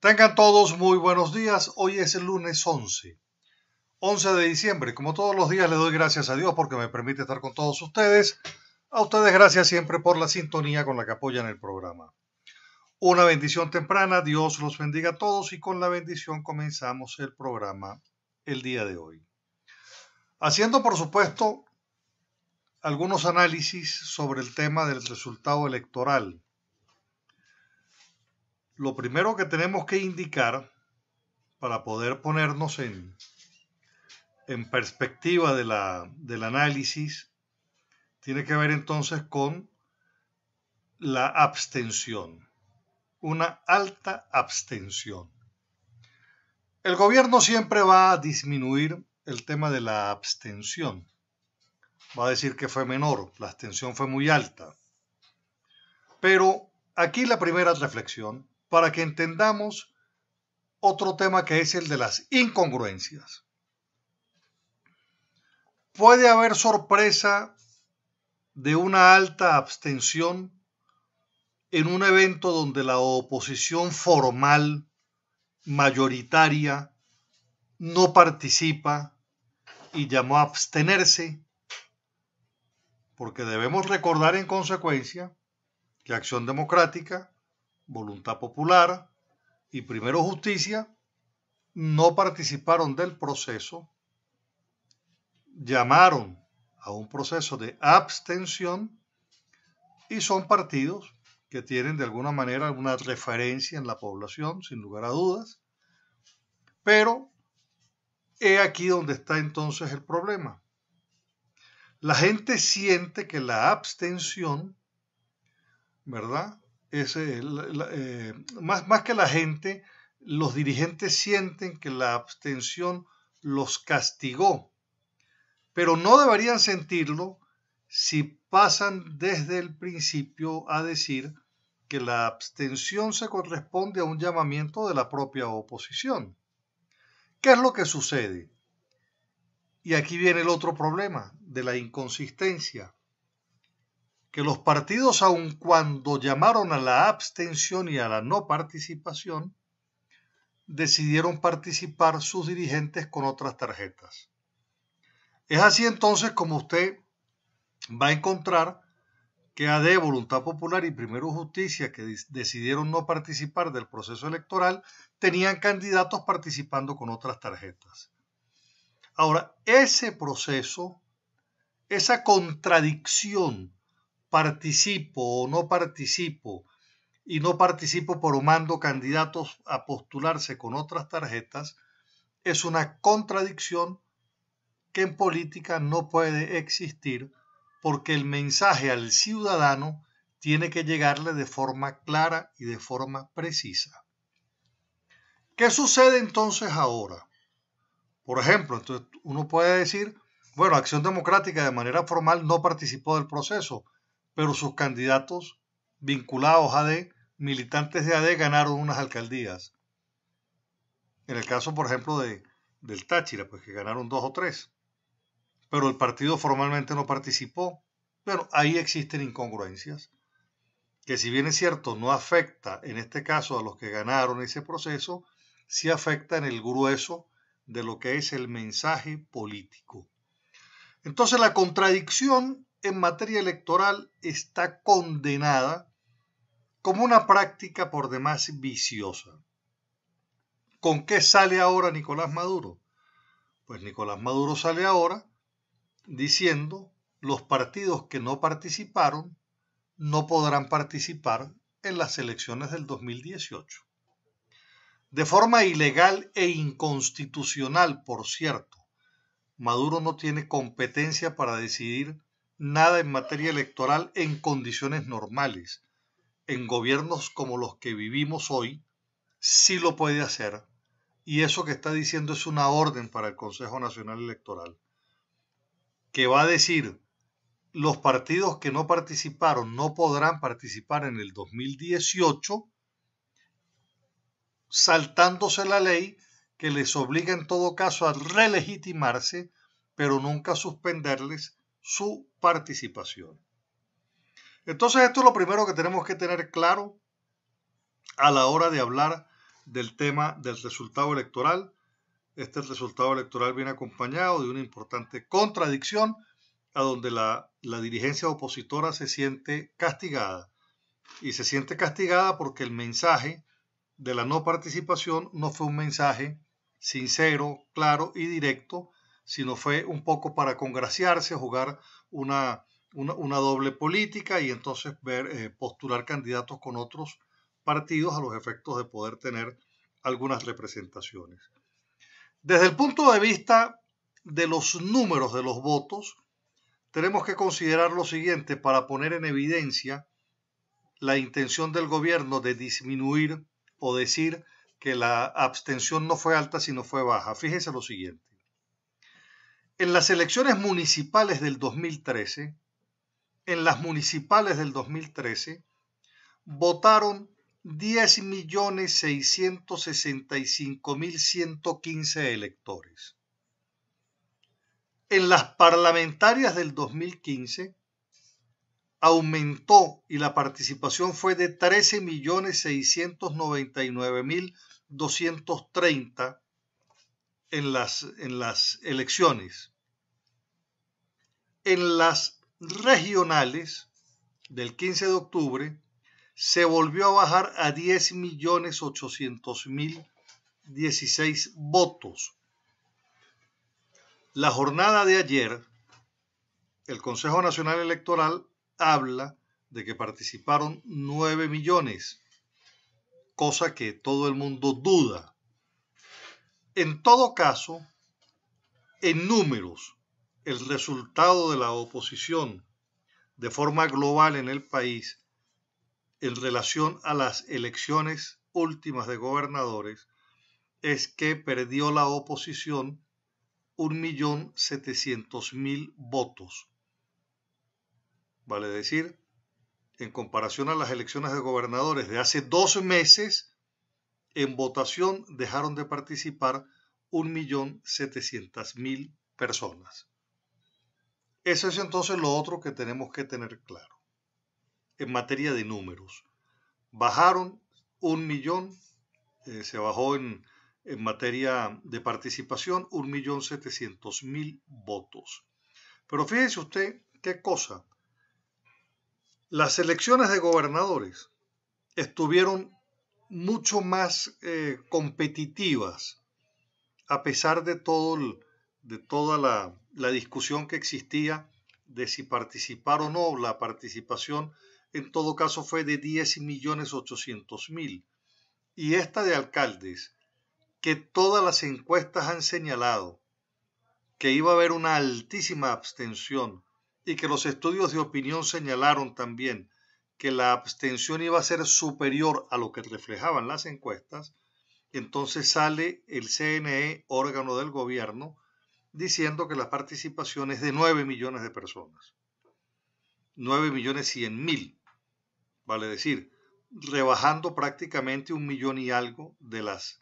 Tengan todos muy buenos días. Hoy es el lunes 11 de diciembre. Como todos los días le doy gracias a Dios porque me permite estar con todos ustedes. A ustedes gracias siempre por la sintonía con la que apoyan el programa. Una bendición temprana. Dios los bendiga a todos y con la bendición comenzamos el programa el día de hoy. Haciendo, por supuesto, algunos análisis sobre el tema del resultado electoral. Lo primero que tenemos que indicar para poder ponernos en perspectiva del análisis tiene que ver entonces con la abstención, una alta abstención. El gobierno siempre va a disminuir el tema de la abstención. Va a decir que fue menor, la abstención fue muy alta. Pero aquí la primera reflexión, para que entendamos otro tema que es el de las incongruencias. Puede haber sorpresa de una alta abstención en un evento donde la oposición formal, mayoritaria, no participa y llamó a abstenerse, porque debemos recordar en consecuencia que Acción Democrática, Voluntad Popular y Primero Justicia no participaron del proceso, llamaron a un proceso de abstención y son partidos que tienen de alguna manera una referencia en la población, sin lugar a dudas, pero he aquí donde está entonces el problema. La gente siente que la abstención, ¿verdad? Más que la gente, los dirigentes sienten que la abstención los castigó, pero no deberían sentirlo si pasan desde el principio a decir que la abstención se corresponde a un llamamiento de la propia oposición. ¿Qué es lo que sucede? Y aquí viene el otro problema de la inconsistencia, que los partidos, aun cuando llamaron a la abstención y a la no participación, decidieron participar sus dirigentes con otras tarjetas. Es así entonces como usted va a encontrar que AD, Voluntad Popular y Primero Justicia, que decidieron no participar del proceso electoral, tenían candidatos participando con otras tarjetas. Ahora, ese proceso, esa contradicción, participo o no participo, y no participo pero mando candidatos a postularse con otras tarjetas, es una contradicción que en política no puede existir porque el mensaje al ciudadano tiene que llegarle de forma clara y de forma precisa. ¿Qué sucede entonces ahora? Por ejemplo, entonces uno puede decir, bueno, Acción Democrática de manera formal no participó del proceso, pero sus candidatos vinculados a AD, militantes de AD, ganaron unas alcaldías. En el caso, por ejemplo, del Táchira, pues que ganaron 2 o 3. Pero el partido formalmente no participó. Bueno, ahí existen incongruencias, que si bien es cierto, no afecta en este caso a los que ganaron ese proceso, sí afecta en el grueso de lo que es el mensaje político. Entonces la contradicción en materia electoral está condenada como una práctica por demás viciosa. ¿Con qué sale ahora Nicolás Maduro? Pues Nicolás Maduro sale ahora diciendo los partidos que no participaron no podrán participar en las elecciones del 2018. De forma ilegal e inconstitucional, por cierto. Maduro no tiene competencia para decidir nada en materia electoral en condiciones normales. En gobiernos como los que vivimos hoy, sí lo puede hacer. Y eso que está diciendo es una orden para el Consejo Nacional Electoral, que va a decir, los partidos que no participaron no podrán participar en el 2018, saltándose la ley que les obliga en todo caso a relegitimarse, pero nunca suspenderles su participación. Entonces esto es lo primero que tenemos que tener claro a la hora de hablar del tema del resultado electoral. Este resultado electoral viene acompañado de una importante contradicción, a donde la dirigencia opositora se siente castigada. Y se siente castigada porque el mensaje de la no participación no fue un mensaje sincero, claro y directo, sino fue un poco para congraciarse, jugar una doble política y entonces postular candidatos con otros partidos a los efectos de poder tener algunas representaciones. Desde el punto de vista de los números de los votos, tenemos que considerar lo siguiente para poner en evidencia la intención del gobierno de disminuir o decir que la abstención no fue alta, sino fue baja. Fíjese lo siguiente. En las elecciones municipales del 2013, votaron 10.665.115 electores. En las parlamentarias del 2015 aumentó y la participación fue de 13.699.230 en las elecciones. En las regionales del 15 de octubre se volvió a bajar a 10.800.016 votos. La jornada de ayer, el Consejo Nacional Electoral habla de que participaron 9 millones, cosa que todo el mundo duda. En todo caso, en números, el resultado de la oposición de forma global en el país en relación a las elecciones últimas de gobernadores es que perdió la oposición 1.700.000 votos. Vale decir, en comparación a las elecciones de gobernadores de hace 2 meses, en votación dejaron de participar 1.700.000 personas. Eso es entonces lo otro que tenemos que tener claro. En materia de números, bajaron 1 millón, se bajó en materia de participación 1.700.000 votos. Pero fíjese usted qué cosa. Las elecciones de gobernadores estuvieron mucho más competitivas, a pesar de toda la discusión que existía de si participar o no. La participación en todo caso fue de 10.800.000. Y esta de alcaldes, que todas las encuestas han señalado que iba a haber una altísima abstención y que los estudios de opinión señalaron también que la abstención iba a ser superior a lo que reflejaban las encuestas, entonces sale el CNE, órgano del gobierno, diciendo que la participación es de 9 millones de personas. 9.100.000, vale decir, rebajando prácticamente 1 millón y algo de las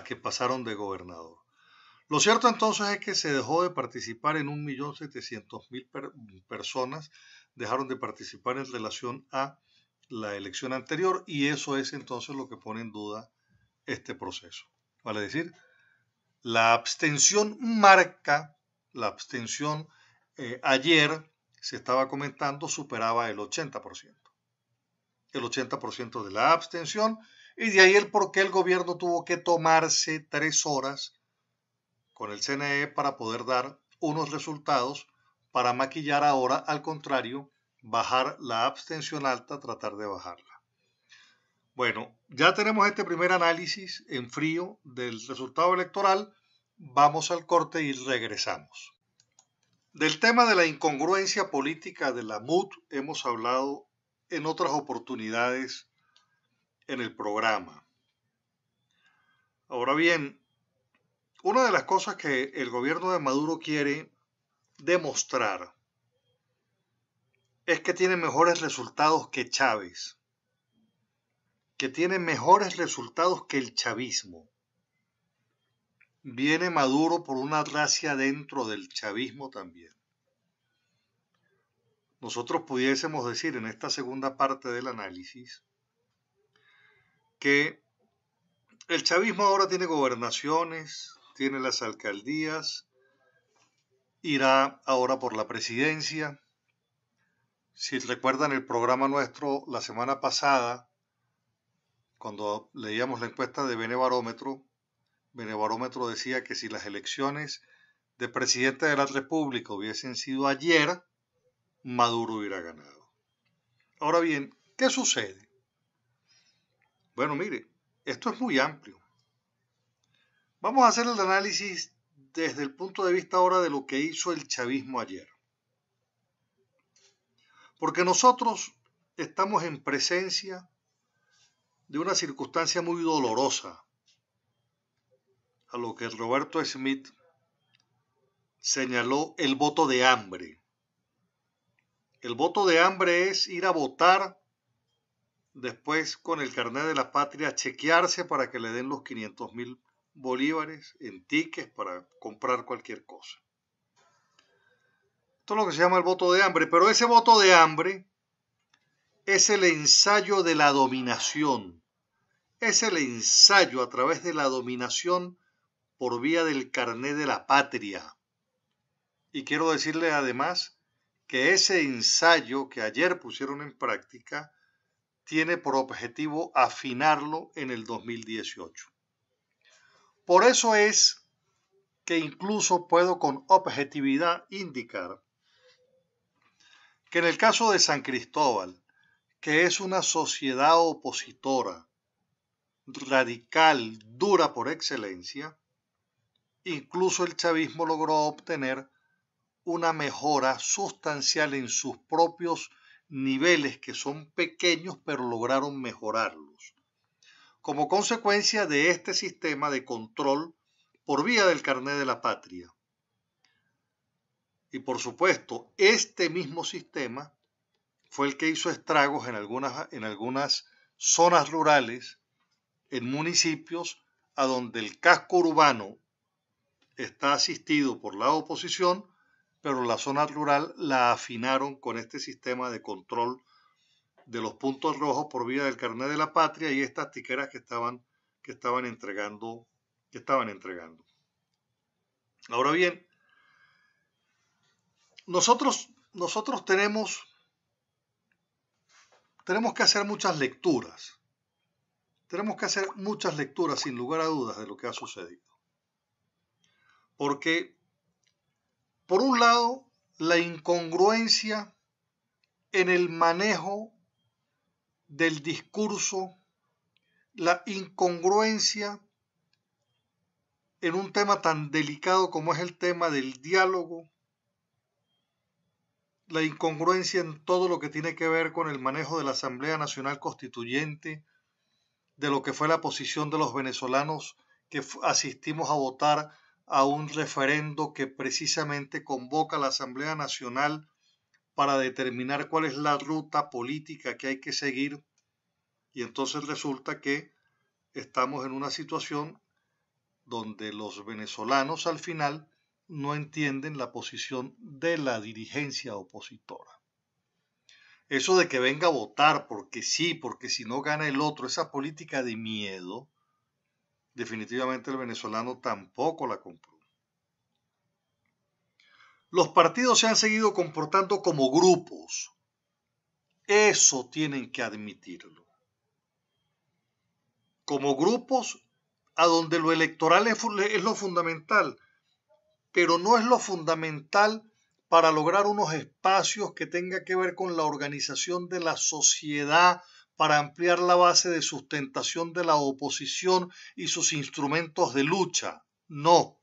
que pasaron de gobernador. Lo cierto entonces es que se dejó de participar en 1.700.000 personas, dejaron de participar en relación a la elección anterior, y eso es entonces lo que pone en duda este proceso. Vale decir, la abstención ayer se estaba comentando superaba el 80%. El 80% de la abstención, y de ahí el por qué el gobierno tuvo que tomarse 3 horas con el CNE para poder dar unos resultados, para maquillar ahora, al contrario, bajar la abstención alta, tratar de bajarla. Bueno, ya tenemos este primer análisis en frío del resultado electoral. Vamos al corte y regresamos. Del tema de la incongruencia política de la MUD hemos hablado en otras oportunidades en el programa. Ahora bien, una de las cosas que el gobierno de Maduro quiere demostrar es que tiene mejores resultados que Chávez, que tiene mejores resultados que el chavismo. Viene Maduro por una racia dentro del chavismo también. Nosotros pudiésemos decir en esta segunda parte del análisis que el chavismo ahora tiene gobernaciones, tiene las alcaldías, irá ahora por la presidencia. Si recuerdan el programa nuestro la semana pasada, cuando leíamos la encuesta de Benebarómetro, Benebarómetro decía que si las elecciones de presidente de la República hubiesen sido ayer, Maduro hubiera ganado. Ahora bien, ¿qué sucede? Bueno, mire, esto es muy amplio. Vamos a hacer el análisis desde el punto de vista ahora de lo que hizo el chavismo ayer. Porque nosotros estamos en presencia de una circunstancia muy dolorosa, a lo que Roberto Smith señaló el voto de hambre. El voto de hambre es ir a votar, después con el carnet de la patria chequearse para que le den los 500.000 bolívares en tickets para comprar cualquier cosa. Esto es lo que se llama el voto de hambre, pero ese voto de hambre es el ensayo de la dominación, es el ensayo a través de la dominación por vía del carnet de la patria. Y quiero decirle además que ese ensayo que ayer pusieron en práctica tiene por objetivo afinarlo en el 2018. Por eso es que incluso puedo con objetividad indicar que en el caso de San Cristóbal, que es una sociedad opositora, radical, dura por excelencia, incluso el chavismo logró obtener una mejora sustancial en sus propios niveles, que son pequeños, pero lograron mejorarlos, como consecuencia de este sistema de control por vía del carnet de la patria. Y por supuesto, este mismo sistema fue el que hizo estragos en algunas zonas rurales, en municipios a donde el casco urbano está asistido por la oposición, pero la zona rural la afinaron con este sistema de control de los puntos rojos por vía del carnet de la patria y estas tiqueras que estaban entregando. Ahora bien, nosotros tenemos que hacer muchas lecturas. Tenemos que hacer muchas lecturas, sin lugar a dudas, de lo que ha sucedido. Porque, por un lado, la incongruencia en el manejo del discurso, la incongruencia en un tema tan delicado como es el tema del diálogo, la incongruencia en todo lo que tiene que ver con el manejo de la Asamblea Nacional Constituyente, de lo que fue la posición de los venezolanos que asistimos a votar a un referendo que precisamente convoca a la Asamblea Nacional para determinar cuál es la ruta política que hay que seguir, y entonces resulta que estamos en una situación donde los venezolanos al final no entienden la posición de la dirigencia opositora. Eso de que venga a votar porque sí, porque si no gana el otro, esa política de miedo, definitivamente el venezolano tampoco la compró. Los partidos se han seguido comportando como grupos. Eso tienen que admitirlo. Como grupos a donde lo electoral es lo fundamental, pero no es lo fundamental para lograr unos espacios que tenga que ver con la organización de la sociedad, para ampliar la base de sustentación de la oposición y sus instrumentos de lucha. No.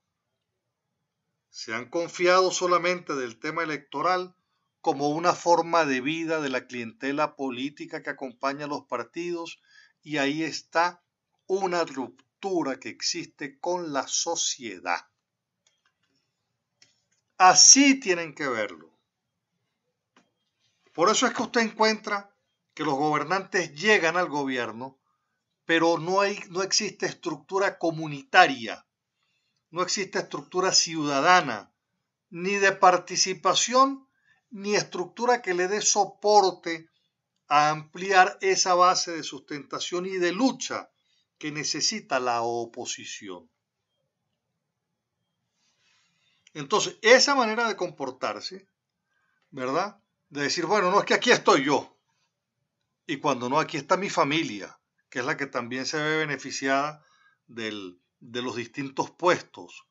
Se han confiado solamente del tema electoral como una forma de vida de la clientela política que acompaña a los partidos, y ahí está una ruptura que existe con la sociedad. Así tienen que verlo. Por eso es que usted encuentra que los gobernantes llegan al gobierno, pero no existe estructura comunitaria, no existe estructura ciudadana, ni de participación, ni estructura que le dé soporte a ampliar esa base de sustentación y de lucha que necesita la oposición. Entonces, esa manera de comportarse, ¿verdad? De decir, bueno, no es que aquí estoy yo, y cuando no, aquí está mi familia, que es la que también se ve beneficiada de los distintos puestos.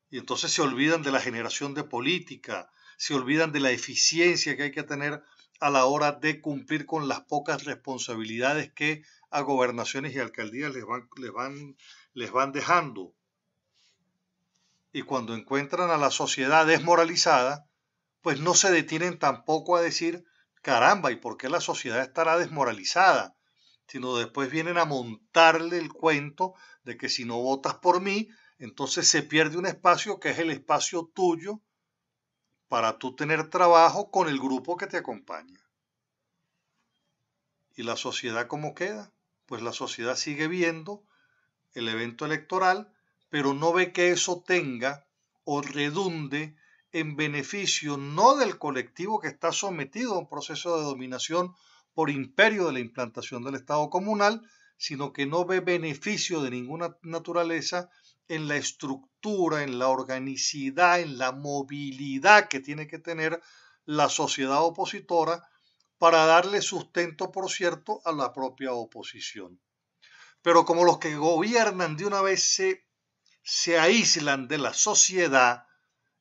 Y entonces se olvidan de la generación de política, se olvidan de la eficiencia que hay que tener a la hora de cumplir con las pocas responsabilidades que a gobernaciones y alcaldías les van dejando. Y cuando encuentran a la sociedad desmoralizada, pues no se detienen tampoco a decir, caramba, ¿y por qué la sociedad estará desmoralizada? Sino después vienen a montarle el cuento de que si no votas por mí, entonces se pierde un espacio que es el espacio tuyo para tú tener trabajo con el grupo que te acompaña. ¿Y la sociedad cómo queda? Pues la sociedad sigue viendo el evento electoral, pero no ve que eso tenga o redunde en beneficio no del colectivo que está sometido a un proceso de dominación por imperio de la implantación del Estado comunal, sino que no ve beneficio de ninguna naturaleza en la estructura, en la organicidad, en la movilidad que tiene que tener la sociedad opositora para darle sustento, por cierto, a la propia oposición. Pero como los que gobiernan de una vez se aíslan de la sociedad,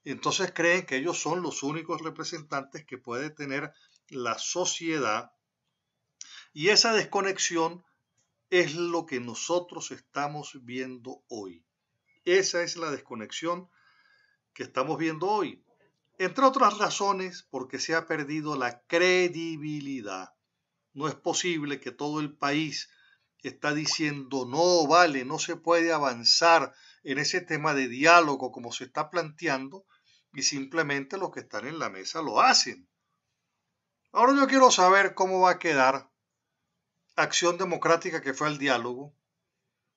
entonces creen que ellos son los únicos representantes que puede tener la sociedad, y esa desconexión es lo que nosotros estamos viendo hoy. Esa es la desconexión que estamos viendo hoy. Entre otras razones, porque se ha perdido la credibilidad. No es posible que todo el país está diciendo no vale, no se puede avanzar en ese tema de diálogo como se está planteando, y simplemente los que están en la mesa lo hacen. Ahora yo quiero saber cómo va a quedar Acción Democrática, que fue al diálogo,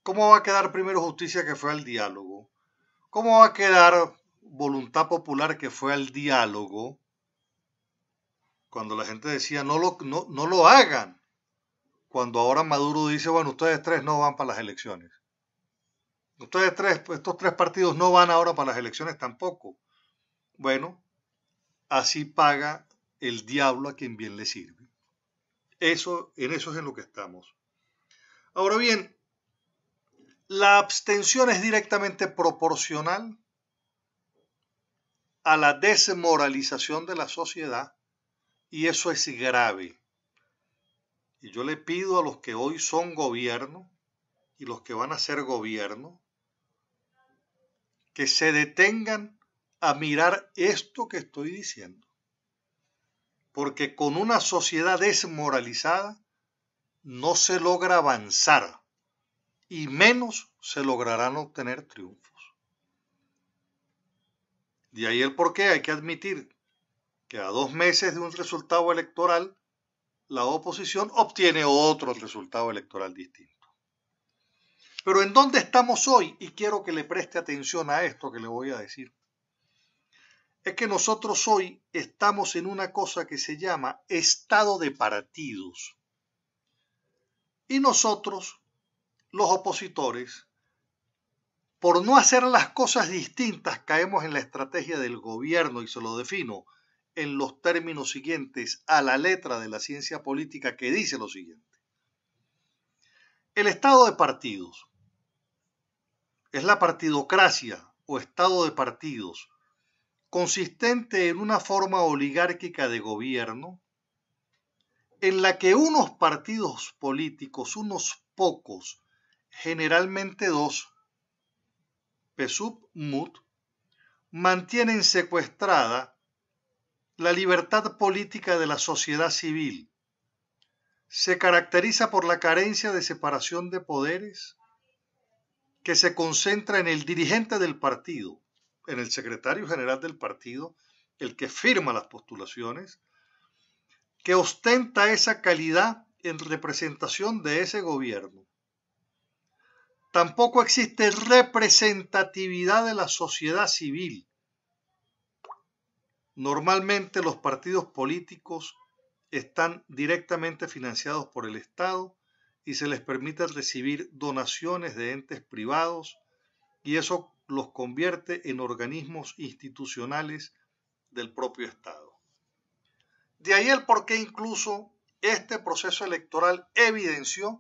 cómo va a quedar Primero Justicia, que fue al diálogo, cómo va a quedar Voluntad Popular, que fue al diálogo, cuando la gente decía no lo hagan, cuando ahora Maduro dice, bueno, ustedes tres no van para las elecciones. Ustedes tres, estos tres partidos no van ahora para las elecciones tampoco. Bueno, así paga el diablo a quien bien le sirve. En eso es en lo que estamos. Ahora bien, la abstención es directamente proporcional a la desmoralización de la sociedad, y eso es grave. Y yo le pido a los que hoy son gobierno y los que van a ser gobierno que se detengan a mirar esto que estoy diciendo. Porque con una sociedad desmoralizada no se logra avanzar y menos se lograrán obtener triunfos. De ahí el por qué hay que admitir que a 2 meses de un resultado electoral, la oposición obtiene otro resultado electoral distinto. Pero ¿en dónde estamos hoy? Y quiero que le preste atención a esto que le voy a decir. Es que nosotros hoy estamos en una cosa que se llama estado de partidos. Y nosotros, los opositores, por no hacer las cosas distintas, caemos en la estrategia del gobierno, y se lo defino en los términos siguientes a la letra de la ciencia política, que dice lo siguiente. El estado de partidos es la partidocracia o estado de partidos, consistente en una forma oligárquica de gobierno en la que unos partidos políticos, unos pocos, generalmente 2, PSUV-MUD, mantienen secuestrada la libertad política de la sociedad civil. Se caracteriza por la carencia de separación de poderes que se concentra en el dirigente del partido, en el secretario general del partido, el que firma las postulaciones, que ostenta esa calidad en representación de ese gobierno. Tampoco existe representatividad de la sociedad civil. Normalmente los partidos políticos están directamente financiados por el Estado y se les permite recibir donaciones de entes privados y eso los convierte en organismos institucionales del propio Estado. De ahí el por qué incluso este proceso electoral evidenció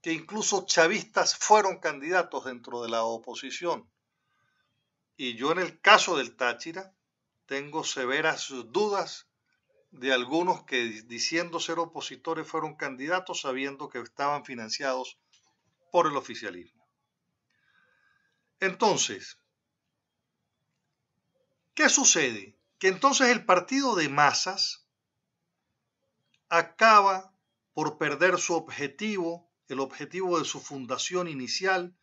que incluso chavistas fueron candidatos dentro de la oposición. Y yo en el caso del Táchira tengo severas dudas de algunos que diciendo ser opositores fueron candidatos sabiendo que estaban financiados por el oficialismo. Entonces, ¿qué sucede? Que entonces el partido de masas acaba por perder su objetivo, el objetivo de su fundación inicial,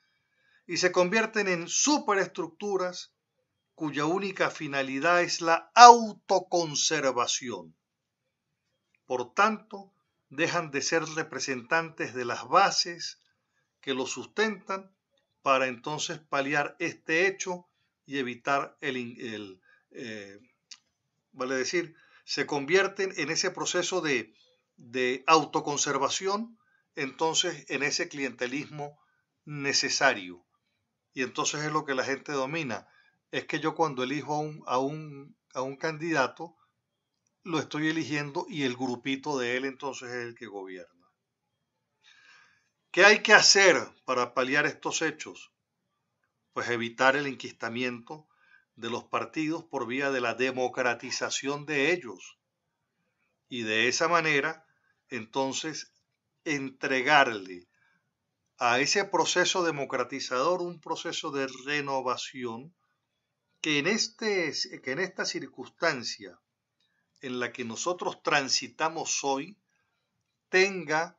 y se convierten en superestructuras cuya única finalidad es la autoconservación. Por tanto, dejan de ser representantes de las bases que lo sustentan para entonces paliar este hecho y evitar vale decir, se convierten en ese proceso de autoconservación, entonces en ese clientelismo necesario. Y entonces es lo que la gente domina. Es que yo cuando elijo a un candidato, lo estoy eligiendo y el grupito de él entonces es el que gobierna. ¿Qué hay que hacer para paliar estos hechos? Pues evitar el enquistamiento de los partidos por vía de la democratización de ellos. Y de esa manera, entonces, entregarle a ese proceso democratizador un proceso de renovación que en esta circunstancia en la que nosotros transitamos hoy tenga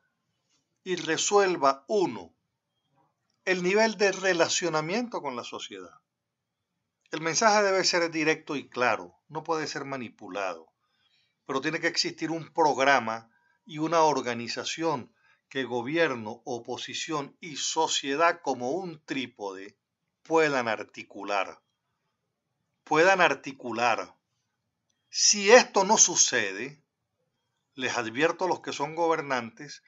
y resuelva, uno, el nivel de relacionamiento con la sociedad. El mensaje debe ser directo y claro, no puede ser manipulado, pero tiene que existir un programa y una organización que gobierno, oposición y sociedad como un trípode puedan articular. Si esto no sucede, les advierto a los que son gobernantes,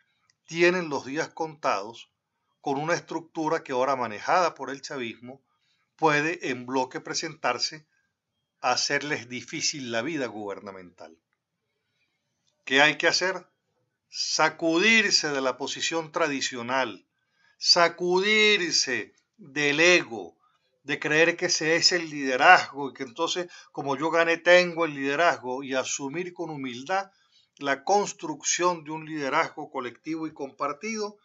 tienen los días contados con una estructura que ahora manejada por el chavismo puede en bloque presentarse a hacerles difícil la vida gubernamental. ¿Qué hay que hacer? Sacudirse de la posición tradicional, sacudirse del ego, de creer que ese es el liderazgo y que entonces como yo gané tengo el liderazgo y asumir con humildad la construcción de un liderazgo colectivo y compartido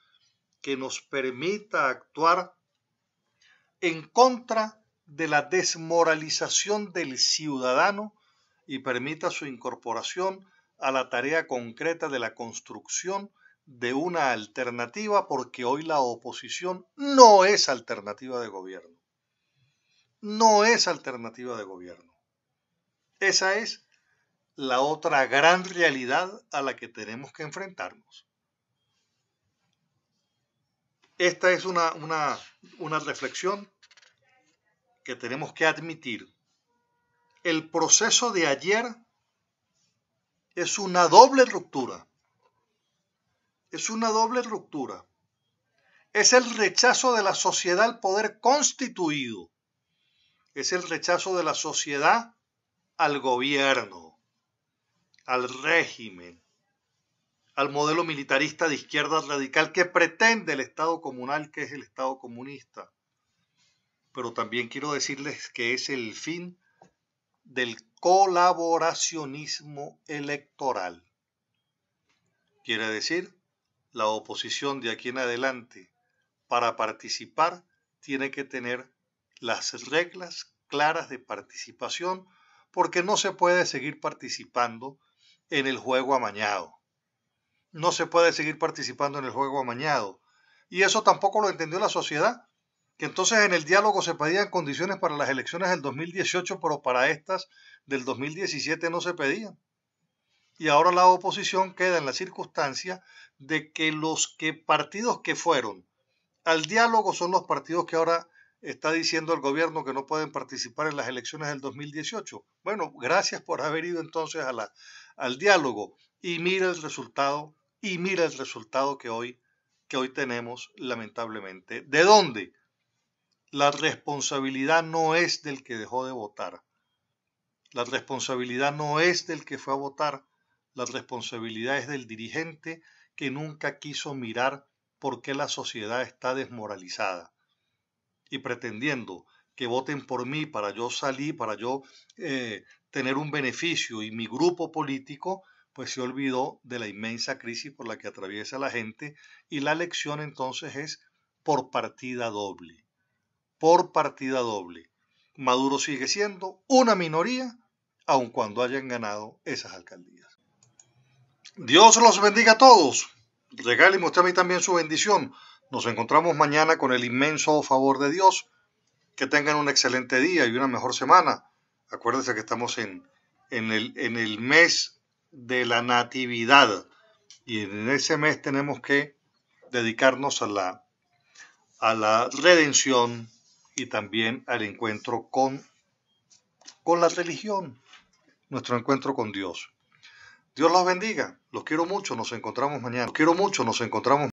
que nos permita actuar en contra de la desmoralización del ciudadano y permita su incorporación a la tarea concreta de la construcción de una alternativa, porque hoy la oposición no es alternativa de gobierno. No es alternativa de gobierno. Esa es la otra gran realidad a la que tenemos que enfrentarnos. Esta es una reflexión que tenemos que admitir. El proceso de ayer es una doble ruptura. Es una doble ruptura. Es el rechazo de la sociedad al poder constituido. Es el rechazo de la sociedad al gobierno, al régimen, al modelo militarista de izquierda radical que pretende el Estado comunal, que es el Estado comunista. Pero también quiero decirles que es el fin del colaboracionismo electoral. Quiere decir, la oposición de aquí en adelante, para participar, tiene que tener las reglas claras de participación, porque no se puede seguir participando en el juego amañado. No se puede seguir participando en el juego amañado. Y eso tampoco lo entendió la sociedad, que entonces en el diálogo se pedían condiciones para las elecciones del 2018, pero para estas del 2017 no se pedían. Y ahora la oposición queda en la circunstancia de que partidos que fueron al diálogo son los partidos que ahora está diciendo el gobierno que no pueden participar en las elecciones del 2018. Bueno, gracias por haber ido entonces al diálogo y mira el resultado que hoy tenemos, lamentablemente. ¿De dónde? La responsabilidad no es del que dejó de votar. La responsabilidad no es del que fue a votar. La responsabilidad es del dirigente que nunca quiso mirar por qué la sociedad está desmoralizada y pretendiendo que voten por mí para yo salir, para yo tener un beneficio y mi grupo político, pues se olvidó de la inmensa crisis por la que atraviesa la gente y la elección entonces es por partida doble. Por partida doble. Maduro sigue siendo una minoría, aun cuando hayan ganado esas alcaldías. Dios los bendiga a todos. Regáleme usted a mí también su bendición. Nos encontramos mañana con el inmenso favor de Dios. Que tengan un excelente día y una mejor semana. Acuérdense que estamos en el mes de la Natividad y en ese mes tenemos que dedicarnos a la redención y también al encuentro con la religión, nuestro encuentro con Dios. Dios los bendiga. Los quiero mucho. Nos encontramos mañana. Los quiero mucho. Nos encontramos